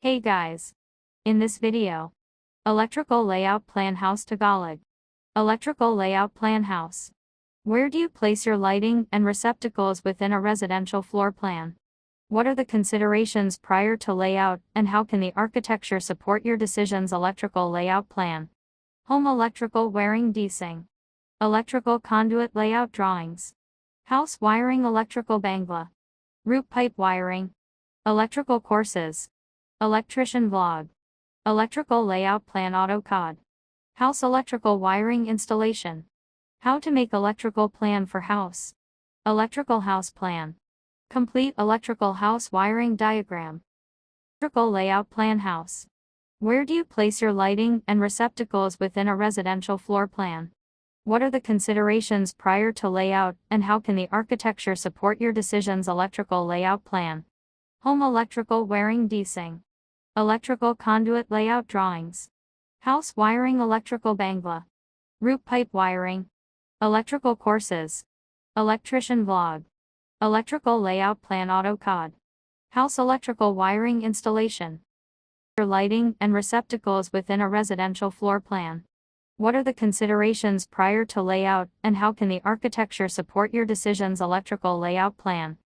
Hey guys! In this video, electrical layout plan house Tagalog. Electrical layout plan house. Where do you place your lighting and receptacles within a residential floor plan? What are the considerations prior to layout, and how can the architecture support your decisions? Electrical layout plan. Home electrical wiring desing. Electrical conduit layout drawings. House wiring electrical bangla. Roop pipe wiring. Electrical courses. Electrician vlog. Electrical layout plan AutoCAD. House electrical wiring installation. How to make electrical plan for house. Electrical house plan. Complete electrical house wiring diagram. Electrical layout plan house. Where do you place your lighting and receptacles within a residential floor plan? What are the considerations prior to layout, and how can the architecture support your decisions? Electrical layout plan. Home electrical wiring desing. Electrical conduit layout drawings. House wiring electrical bangla. Roop pipe wiring. Electrical courses. Electrician vlog. Electrical layout plan AutoCAD. House electrical wiring installation. Your lighting and receptacles within a residential floor plan. What are the considerations prior to layout, and how can the architecture support your decisions? Electrical layout plan.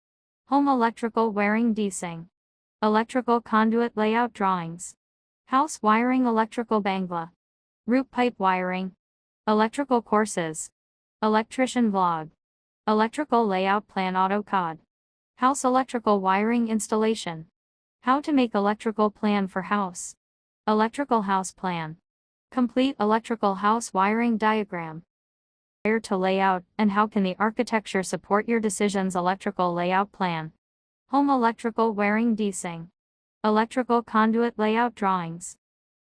Home electrical wiring desing. Electrical conduit layout drawings. House wiring electrical bangla. Roop pipe wiring. Electrical courses. Electrician vlog. Electrical layout plan AutoCAD. House electrical wiring installation. How to make electrical plan for house. Electrical house plan. Complete electrical house wiring diagram. Prior to layout, and how can the architecture support your decisions? Electrical layout plan. Home electrical wiring desing. Electrical conduit layout drawings.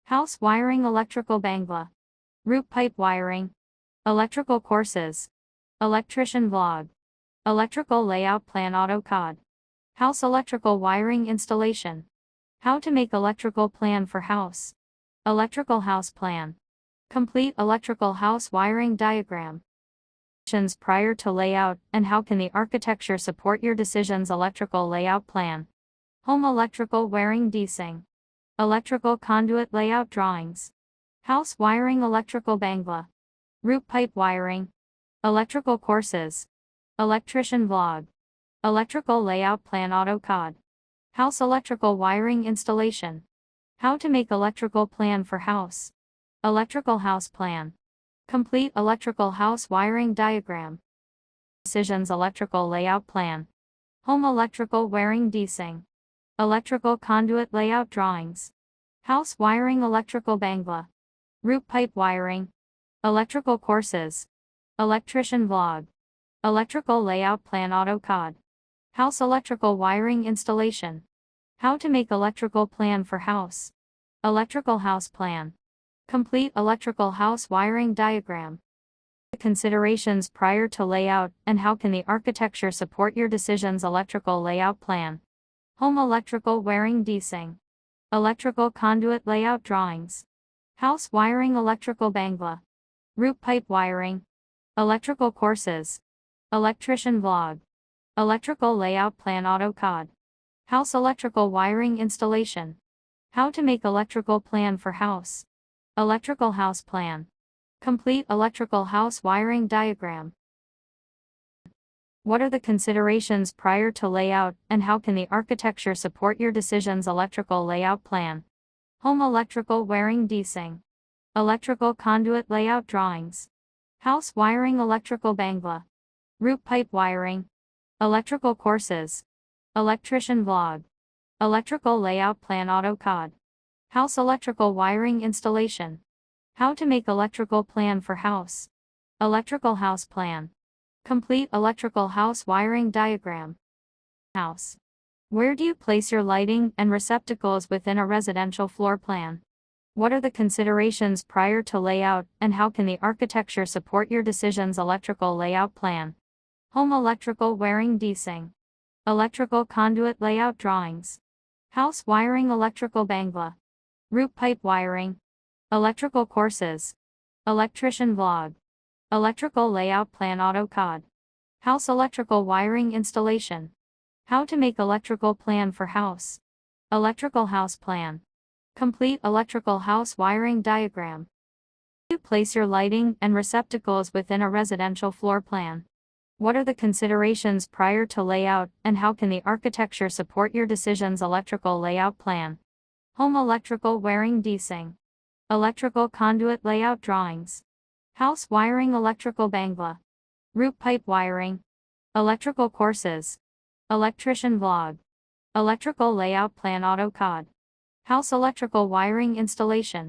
House wiring electrical bangla. Roop pipe wiring. Electrical courses. Electrician vlog. Electrical layout plan AutoCAD. House electrical wiring installation. How to make electrical plan for house. Electrical house plan. Complete electrical house wiring diagram. Prior to layout, and how can the architecture support your decisions? Electrical layout plan. Home electrical wiring desing. Electrical conduit layout drawings. House wiring electrical bangla. Roop pipe wiring. Electrical courses. Electrician vlog. Electrical layout plan AutoCAD. House electrical wiring installation. How to make electrical plan for house. Electrical house plan. Complete electrical house wiring diagram. Decisions. Electrical layout plan. Home electrical wiring desing. Electrical conduit layout drawings. House wiring electrical bangla. Roop pipe wiring. Electrical courses. Electrician vlog. Electrical layout plan AutoCAD. House electrical wiring installation. How to make electrical plan for house. Electrical house plan. Complete electrical house wiring diagram. Considerations prior to layout, and how can the architecture support your decisions? Electrical layout plan. Home electrical wiring desing. Electrical conduit layout drawings. House wiring electrical bangla. Roop pipe wiring. Electrical courses. Electrician vlog. Electrical layout plan AutoCAD. House electrical wiring installation. How to make electrical plan for house. Electrical house plan. Complete electrical house wiring diagram. What are the considerations prior to layout, and how can the architecture support your decisions? Electrical layout plan. Home electrical wiring desing. Electrical conduit layout drawings. House wiring electrical bangla. Roop pipe wiring. Electrical courses. Electrician vlog. Electrical layout plan AutoCAD. House electrical wiring installation. How to make electrical plan for house. Electrical house plan. Complete electrical house wiring diagram. House. Where do you place your lighting and receptacles within a residential floor plan? What are the considerations prior to layout, and how can the architecture support your decisions? Electrical layout plan. Home electrical wiring desing. Electrical conduit layout drawings. House wiring electrical bangla. Roop pipe wiring. Electrical courses. Electrician vlog. Electrical layout plan AutoCAD. House electrical wiring installation. How to make electrical plan for house. Electrical house plan. Complete electrical house wiring diagram. You place your lighting and receptacles within a residential floor plan. What are the considerations prior to layout, and how can the architecture support your decisions? Electrical layout plan. Home electrical wiring desing. Electrical conduit layout drawings. House wiring electrical bangla. Roop pipe wiring. Electrical courses. Electrician vlog. Electrical layout plan AutoCAD. House electrical wiring installation.